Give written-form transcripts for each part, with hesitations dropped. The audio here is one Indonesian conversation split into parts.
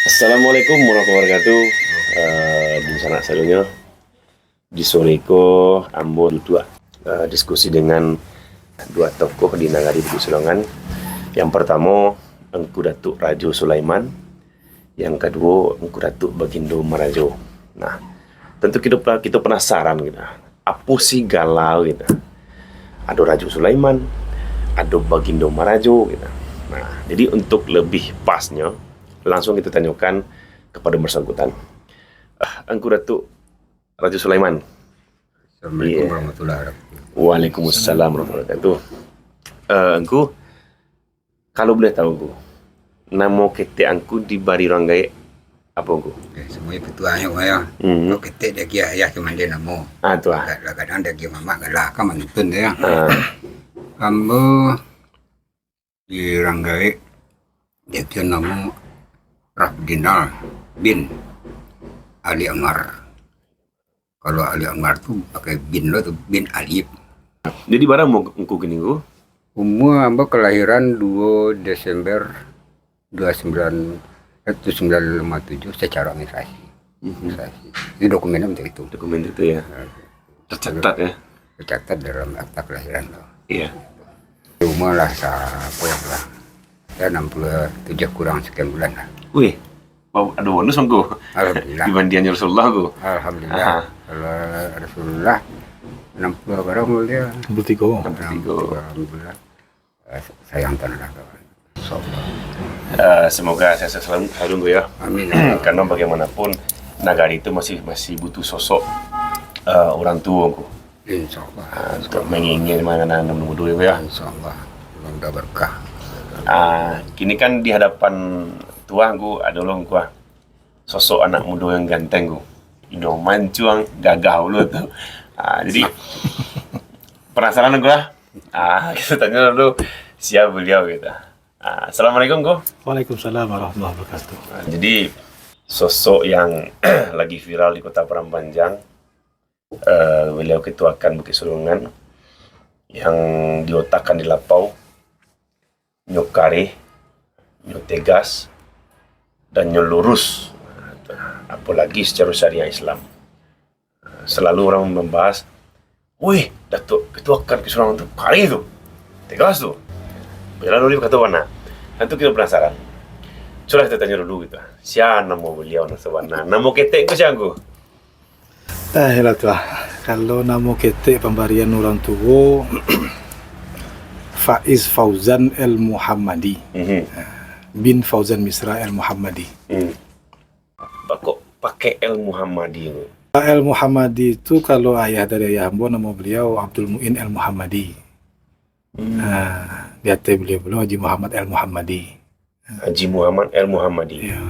Assalamualaikum warahmatullahi wabarakatuh. Di sana salunya di sore ko ambo dua diskusi dengan dua tokoh di Nagari Bukit Sulongan. Yang pertama Engku Datuk Rajo Sulaiman, yang kedua Engku Datuk Bagindo Marajo. Nah, tentu kita penasaran gitu. Apa sih galau gitu? Ada Rajo Sulaiman, ada Bagindo Marajo gitu. Nah, jadi untuk lebih pasnya langsung kita tanyakan kepada bersangkutan. Engku Datuk Rajo Sulaiman. Assalamualaikum warahmatullahi wabarakatuh. Waalaikumsalam warahmatullahi wabarakatuh. Engku, kalau boleh tahu engku, nama kete angku di Bari Ranggai apa engku? Semuanya petuanya ya. Kalau kita dia kia ya cuma dia namo. Tu ah. Kadang dia kia mama galah kan menutun dia. Ah, Kamu di Ranggai dia kia namo Rafdinal bin Ali Anwar. Kalau Ali Anwar tuh pakai bin lo tuh bin Alif. jadi barang mau engku gini engku? Umur hamba kelahiran 2 Desember 1957 secara administrasi. Ini dokumennya untuk itu. Dokumen itu ya. Tercatat ya. Tercatat dalam akta kelahiran lo. Iya. Umur lah apa yang lah. Ya 67 kurang sekian bulan lah. Wih, wow, ada bonus engku. Alhamdulillah. Dibandingkan Rasulullah engku. Alhamdulillah. Kalau Rasulullah 60 barang mulia. 63. Alhamdulillah. Sayang tanah kawan. Semoga saya selalu engku ya. Amin. Karena bagaimanapun Nagari itu masih butuh sosok orang tua engku. Insya Allah. Untuk mengingin mana nomor dua ya. Insya Allah. Semoga berkah. Kini kan di hadapan tua engku ada engku sosok anak muda yang ganteng engku. Indo mancuang gagah lu tuh. Jadi penasaran engku lah. Kita tanya dulu siapa beliau gitu. Assalamualaikum engku. Waalaikumsalam warahmatullahi wabarakatuh. Jadi sosok yang lagi viral di Kota Parampanjang, beliau ketuakan Bukit Sulongan yang diotakkan di Lapau, nyokare, nyotegas, dan nyolurus, apalagi secara syariah Islam. Selalu orang membahas, wih, Datuk ketuakan Bukit Sulongan itu kari itu, tegas tuh. Bila dulu kata mana? Tentu kita penasaran. Coba kita tanya dulu gitu. Siapa nama beliau nasabana? Nama ketek itu siapa? Lah tuh. Kalau nama kita pemberian orang tua Faiz Fauzan El Muhammadi. Bin Fauzan Misra El Muhammadi. Kok pakai El Muhammadi ini? El Muhammadi itu kalau ayah dari ayah hamba nama beliau Abdul Muin El Muhammadi. Dia beliau Haji Muhammad El Muhammadi. Haji Muhammad El Muhammadi. Ya.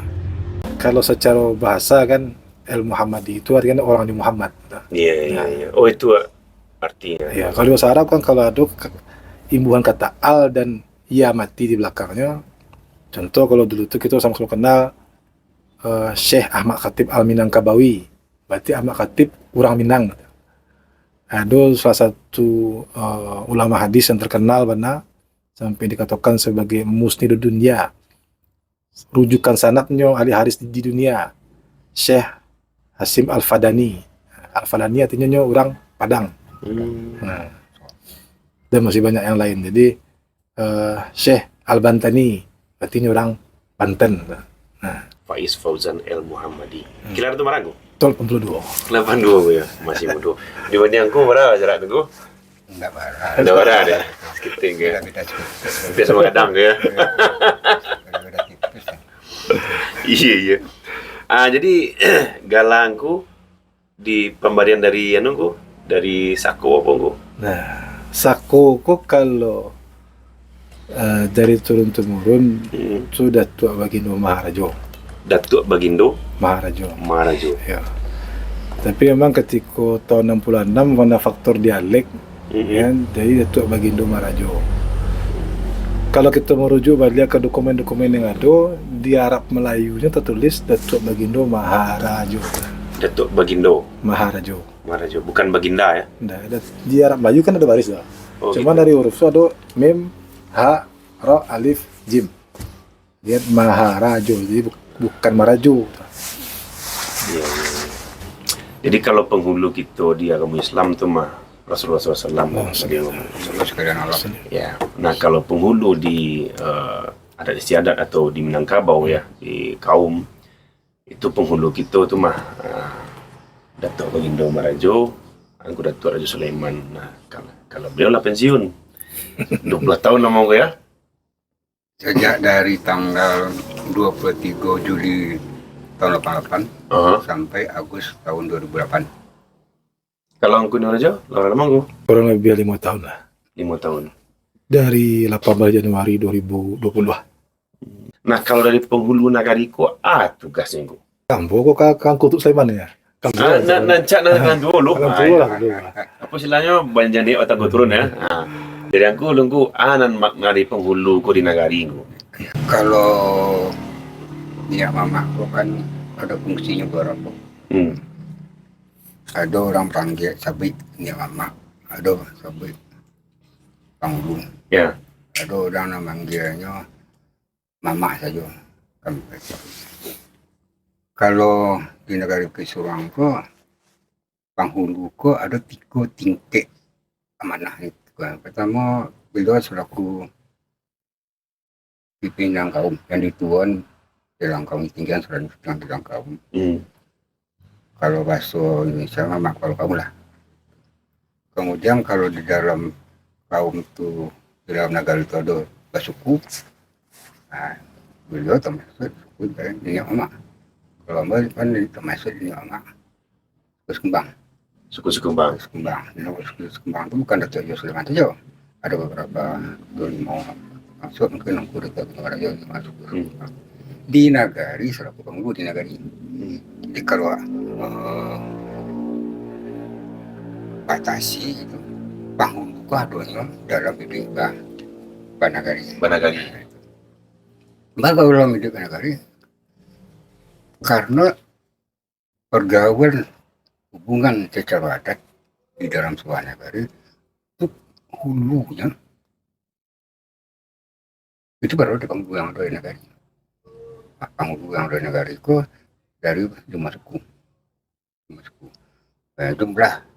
Kalau secara bahasa kan El Muhammadi itu artinya orang di Muhammad. Iya. Oh itu artinya. Ya, kalau bahasa Arab kan kalau ada imbuhan kata al dan ya mati di belakangnya. Contoh kalau dulu tuh kita sama-sama kenal Syekh Ahmad Khatib Al Minangkabawi. Berarti Ahmad Khatib orang Minang. Ada salah satu ulama hadis yang terkenal benar sampai dikatakan sebagai musnid dunia. Rujukan sanadnya ahli hadis di dunia. Syekh Hasim Al-Fadani. Al-Fadani artinya orang Padang. Dan masih banyak yang lain. Jadi Syekh Al-Bantani artinya orang Banten. Faiz Fauzan El Muhammadi. Kira itu maragu? Tol 82. 82 ya, masih muda. Dibanding aku berapa jarak itu? Enggak parah. Ada barang ada. Sekiting ya. Beda tipis. Biasa sama kadang ya. Beda tipis. Iya. Jadi galangku di pemberian dari anungku dari Sako apa engku? Nah, Sako kok kalau dari turun temurun sudah tua Bagindo Maharajo. Datuk Bagindo Maharajo. Ya. Tapi memang ketika tahun 66 pada faktor dialek, ya, jadi Datuk Bagindo Maharajo. Kalau kita merujuk balik ke dokumen-dokumen yang ada di Arab Melayunya tertulis Datuk Bagindo Maharajo. Datuk Bagindo Maharajo. Bukan Baginda ya? Nah, di Arab Melayu kan ada baris lah. Cuma gitu. dari huruf itu ada mim, ha, ra, alif, jim. Dia Maharajo. Jadi bukan Marajo. Ya. Jadi kalau penghulu kita di agama Islam tuh mah Rasulullah SAW. Oh, dia ngomong. Semua sekalian Allah. Ya. Nah kalau penghulu di adat istiadat atau di Minangkabau ya, di kaum itu penghulu kita tuh mah Datuk Bagindo Marajo, aku Datuk Raja Sulaiman. Nah kalau beliau lah pensiun 20 tahun nama gue ya. Sejak dari tanggal 23 Juli tahun 88 sampai Agustus tahun 2008. Kalau aku di Raja, lama-lama aku Kurang lebih 5 tahun lah. 5 tahun. Dari 18 Januari 2020. Nah kalau dari penghulu Nagariko, tugasnya gue. Kampo kok kangku untuk Sulaiman ya. Kampo. Nancak dulu. Kampo lah dulu. Apa istilahnya banyak nih otak gue turun ya. Dari aku lungku nan makna di penghulu ku di nagari ku. Kalau niat mama aku kan ada fungsinya berapa? Ada orang panggil sabit niat mama, ada sabit penghulu. Ya. Ada orang yang manggilnya mama saja. Kalau di negara Kesurang ko penghulu ko ada 3 tingkat amanah itu. Pertama, beliau selaku pimpinan kaum yang dituan dalam kaum tinggian selalu dalam kaum. Kalau bahasa Indonesia mah kalau kaum lah. Kemudian kalau di dalam kaum itu, di dalam negara itu ada suku, nah, beliau termasuk suku dari Nyonya Mama. Kalau mbak kan termasuk Nyonya Mama, terus kembang. Suku Kembang. Suku Kembang itu bukan Datuk Yusuf Sulaiman saja. Ada beberapa mau masuk mungkin aku Datuk Marajo masuk di nagari selaku penghulu di nagari. Jadi kalau batasi itu penghulu itu adanya dalam hidup Banagari. Maka dalam hidup Banagari karena pergaulan hubungan secara adat di dalam sebuah negara itu hulunya itu baru di penghulu yang ada di negara. Penghulu yang ada di negara itu dari 5 suku.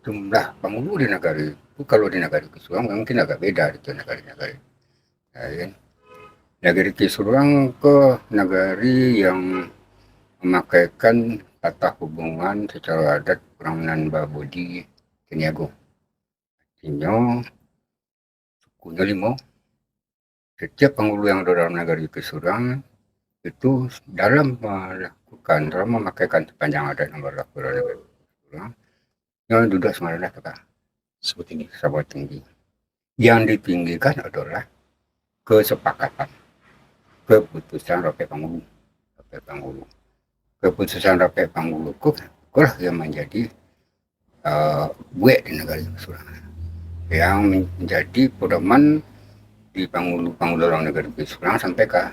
Jumlah penghulu di negara itu kalau di negara Kesurang mungkin agak beda dengan negara-negara lain. Negara Kesurang ke negara yang memakaikan tata hubungan secara adat Pramnan Babodi Keniago. Artinya sukunya 5. Setiap penghulu yang ada dalam negara Kesurang itu dalam memakaikan sepanjang adat nomor laku negara Kesurang yang duduk semarana tegak sabut tinggi. Yang ditinggikan adalah kesepakatan keputusan Rakyat Penghulu. Keputusan Rakyat Penghulu lah yang menjadi buat di negara Kesurang yang menjadi pedoman di penghulu dalam negara Kesurang sampai ke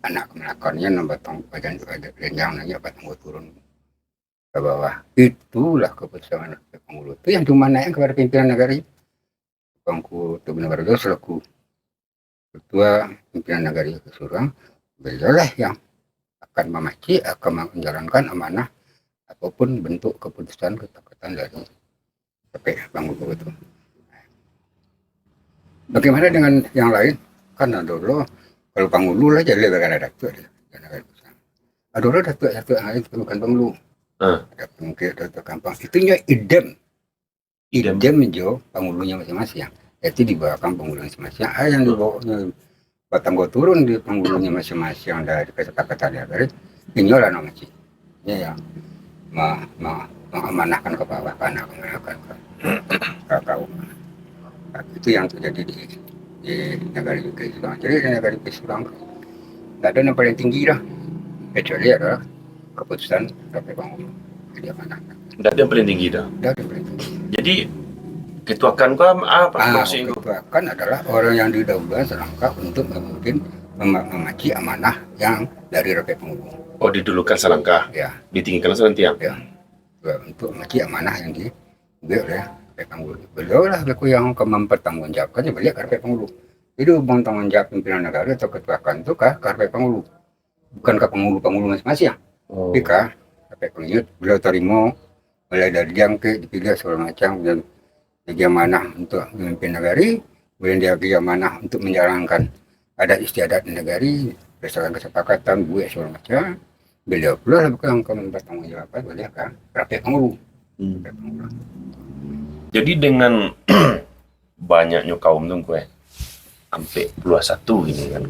anak kemenakannya nambah tong badan yang nanya batang turun ke bawah. Itulah keputusan Rakyat Penghulu itu yang cuma naik kepada pimpinan negara. Bangku Tubun Marajo selaku ketua pimpinan negara Kesurang, beliau lah yang akan menjalankan amanah apapun bentuk keputusan kesepakatan dari Rakyat Penghulu itu. Bagaimana dengan yang lain? Kan dulu kalau penghulu lah jadi lebih ada datuk dia. Ada orang datuk yang lain bukan penghulu. Ada mungkin datuk kampung. Itunya idem menjauh penghulunya masing-masing. Itu dibawakan penghulunya masing-masing. Yang dibawa batang go turun di penghulunya masing-masing dari kesepakatan dari inilah namanya. Ya mengamanahkan ke bawah karena mengamanahkan ke kaum. Itu yang terjadi di negara Kesurang. Jadi di negara Kesurang tidak ada yang paling tinggi lah, kecuali adalah keputusan Rakyat Penghulu. Jadi amanahkan. Tidak ada yang paling tinggi dah. Tidak ada yang paling tinggi. Jadi ketuakan kau apa maksudnya? Ketuakan adalah orang yang didahulukan selangkah untuk memimpin memaci amanah yang dari Rakyat Penghulu. Oh, didulukan selangkah. Ya. Ditinggikan selantiang. Ya. Untuk memaci amanah yang dibuat oleh Rakyat Penghulu. Beliau lah yang mempertanggungjawabkannya beliau Rakyat Penghulu. Jadi hubungan tanggung jawab pimpinan negara atau ketuakan itu ke Rakyat Penghulu. bukan ke penghulu masing-masing. Oh. Tapi kah sampai pengiut beliau terima mulai dari jangkrik dipilih segala macam dan dia amanah untuk memimpin negari, kemudian dia amanah untuk menjalankan adat istiadat negari berdasarkan kesepakatan buat segala macam. Beliau pula bukan bertanggung jawab beliau kan rakyat penghulu. Jadi dengan banyaknya kaum tuh gue sampai puluh satu ini kan.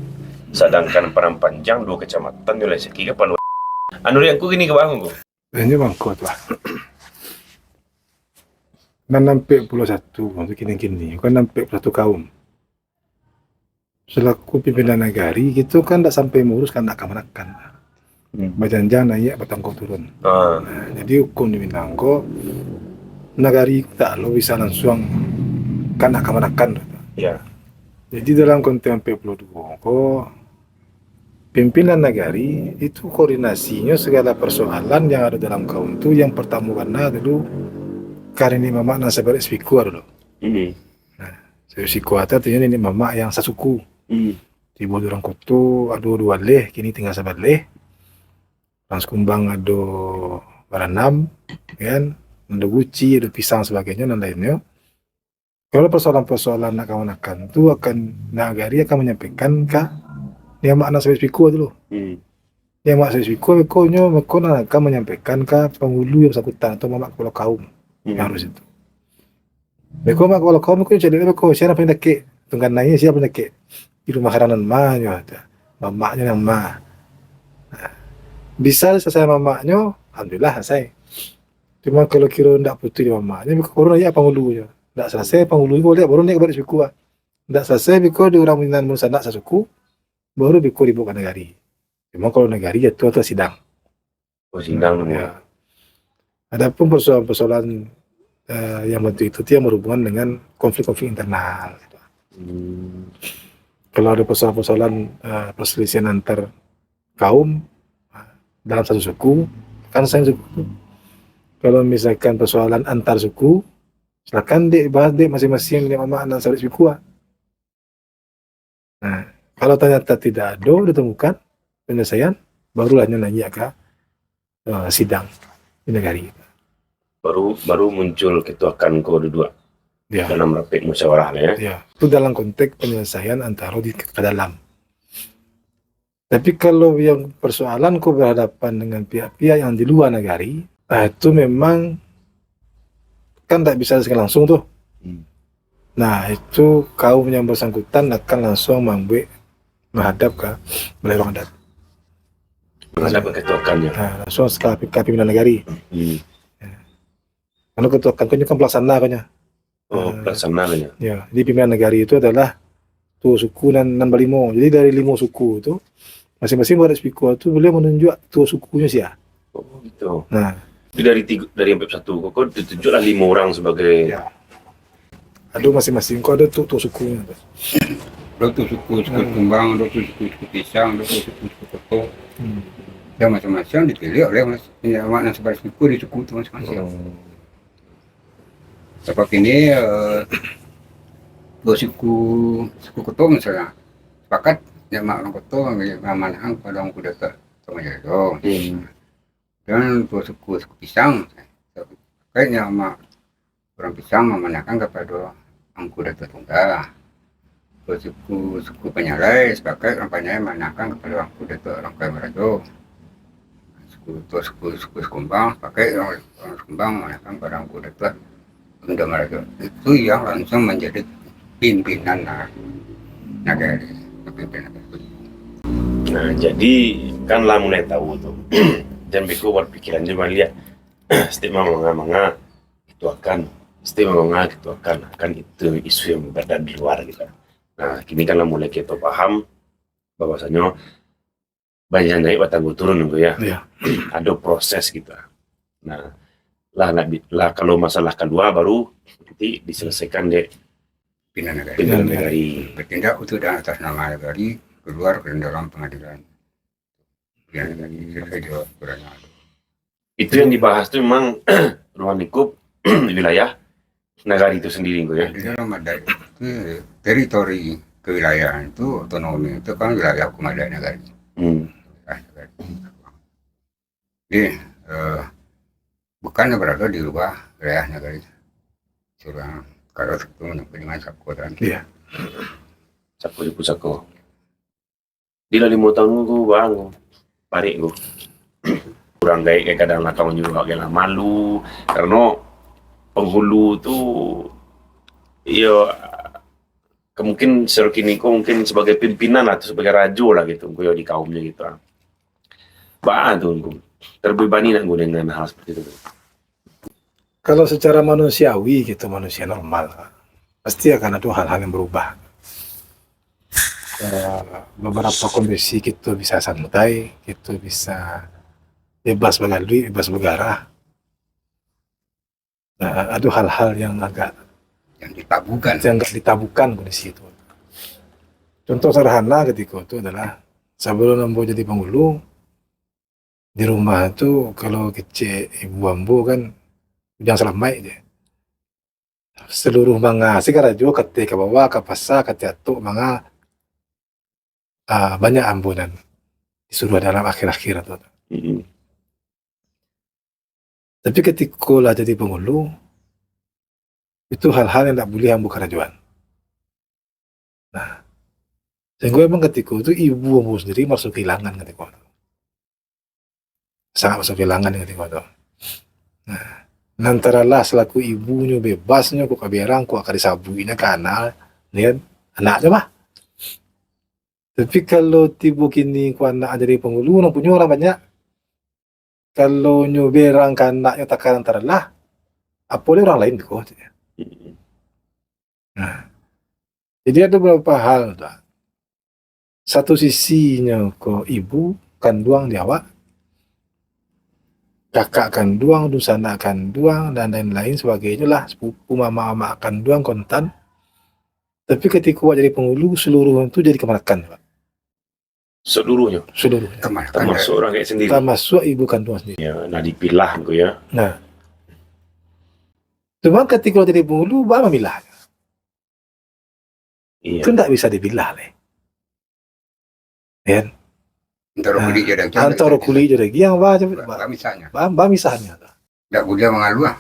Sedangkan Perang Panjang 2 kecamatan oleh seki kepala. Anu yang ku gini ke bang gue. Ini bangkot lah. Dan sampai puluh satu untuk kini kan sampai puluh satu kaum. Selaku pimpinan negari gitu kan tidak sampai mengurus kan nak menekan. Bajanjan naik batangkot turun. Nah, jadi hukum di Minangko negari tak lo bisa langsung kan nak menekan. Ya. Jadi dalam konteks 42 kok pimpinan negari itu koordinasinya segala persoalan yang ada dalam kaum itu yang pertama karena dulu karena mama nasa beres spiku dulu. Nah, spiku itu artinya ini mama yang sasuku. Tiba orang kutu ada 2 leh, kini tinggal 1 leh. Trans kumbang ada berenam, kan? Ada guci, ada pisang sebagainya dan lainnya. Kalau persoalan-persoalan nak kawan-kawan itu akan negari akan menyampaikan ke yang makna spiku dulu. Yang makna spiku bekonya akan menyampaikan ke penghulu yang bersangkutan atau mama kepala kaum. Yang harus itu. Beko mak kepala kaum itu jadi beko siapa yang dake tunggan nanya siapa yang dake di rumah haranan mahnya ada mamaknya yang mah. Nah, bisa selesai mamaknya, alhamdulillah selesai. Cuma kalau kira ndak putus di mamaknya, beko baru nanya penghulunya. Ndak selesai penghulu boleh baru naik balik spiku. Ndak selesai beko di orang Minang Musa ndak sasuku baru beko dibuka negari. Cuma kalau negari itu atau sidang. Oh sidang Ya. Adapun persoalan-persoalan yang bentuk itu yang berhubungan dengan konflik-konflik internal. Kalau ada persoalan-persoalan perselisihan antar kaum dalam satu suku, kan saya suku. Kalau misalkan persoalan antar suku, silakan bahas masing-masing dengan mama anak saudara suku. Nah, kalau ternyata tidak ada ditemukan penyelesaian, barulah nanya ke sidang di negari. Baru muncul ketuakan kode 2 Ya. dalam rapat musyawarah ya. Ya, itu dalam konteks penyelesaian antara di ke dalam. Tapi kalau yang persoalan kau berhadapan dengan pihak-pihak yang di luar negari, itu memang kan tak bisa langsung tuh. Nah, itu kaum yang bersangkutan akan langsung menghadap ke balai orang adat. Menghadap ke ketuakannya. Nah, langsung ke pimpinan negari. Karena ketuakan kan pelaksana kan ya. Oh, pelaksananya. Ya, jadi pimpinan negari itu adalah tuh suku dan balimo. Jadi dari 5 suku itu masing-masing pada spiku itu beliau menunjuk tuh sukunya sih ya. Oh gitu. Nah, dari MP1 kok ditunjuklah 5 orang sebagai ya. Aduh masing-masing kok ada tuh sukunya. Ada tuh suku kumbang, ada tuh suku pisang, ada tuh suku koko. Ya macam-macam dipilih oleh makna sebagai suku di suku itu masing-masing. Seperti ini dua suku Koto misalnya sepakat ya mak orang Koto mengamanahkan pada orang kuda ke Tomajago. Dan dua suku pisang kayaknya mak orang pisang memanahkan kepada orang kuda Tunggal. Dua suku Penyalai sepakat orang Penyalai memanahkan kepada orang kuda orang Kamarajo. Suku Kumbang pakai orang Kumbang memanahkan kepada orang kuda untuk mereka itu yang langsung menjadi pimpinan negara. Nah, jadi kan lah mulai tahu tuh. Dan beko berpikiran cuma lihat setiap manga itu akan itu isu yang berada di luar gitu. Nah, kini kan lah mulai kita paham bahwasanya banyak naik batang turun gitu ya. Ada proses gitu. Nah, lah kalau masalah kedua baru nanti diselesaikan deh pimpinan negari bertindak untuk dan atas nama negari keluar ke dalam pengadilan. Pimpinan negari selesai jawab kurangnya. Itu yang dibahas tuh memang ruang lingkup wilayah negara itu sendiri gitu ya. Di dalam ada teritori kewilayahan itu otonomi itu kan wilayah hukum adat negara. Jadi bukannya berada di luar wilayah negara Surang. Kalau itu dengan Sakuran. Iya. Sako di pusako. Di lah 5 tahun gue bang, parik gue. Kurang kayak kadang nakang juga kayak malu karena penghulu tuh iya kemungkin serkini kok mungkin sebagai pimpinan atau sebagai rajo lah gitu gue di kaumnya gitu. Bah tuh gue terbebani nak gue dengan hal seperti itu. Kalau secara manusiawi gitu, manusia normal, pasti akan ada hal-hal yang berubah. Beberapa kondisi kita bisa santai, kita bisa bebas bergaul, bebas bergarah. Nah, ada hal-hal yang agak Yang ditabukan. yang nggak ditabukan kondisi itu. Contoh sederhana ketika itu adalah sebelum ambo jadi penghulu di rumah itu kalau kecil ibu ambo kan ujang selamai dia. Seluruh manga sekarang juga ketika bawa ke pasar ketika manga banyak ambunan disuruh dalam akhir-akhir itu. Tapi ketika lah jadi penghulu itu hal-hal yang tidak boleh ambu kerajuan. Nah, sehingga memang ketika itu ibu ambu sendiri masuk kehilangan ketika itu. Sangat masuk kehilangan ketika itu. Nah, antara lah selaku ibunya bebasnya kok kaberang kok akan disabuinya ke anak, nih anaknya mah. Tapi kalau tiba kini ku anak jadi penghulu, nak punya orang banyak. Kalau nyoberang ke anaknya takkan antara lah, apa oleh orang lain kok. Nah, jadi ada beberapa hal tuh. Satu sisinya kok ibu kanduang di awak, kakak kanduang, dusana kanduang, dan lain-lain sebagainya lah, sepupu mama-mama kanduang kontan. Tapi ketika jadi penghulu, seluruh itu jadi kemanakan, Pak. Seluruhnya termasuk orang kayak sendiri. Termasuk ibu kandung sendiri. Ya, nah dipilah gue ya. Nah, cuma ketika jadi penghulu, bapak memilah. Iya. Itu tidak bisa dipilah, leh. Ya. Antara kulit jadi yang misalnya. misalnya. Tidak boleh mengaluah.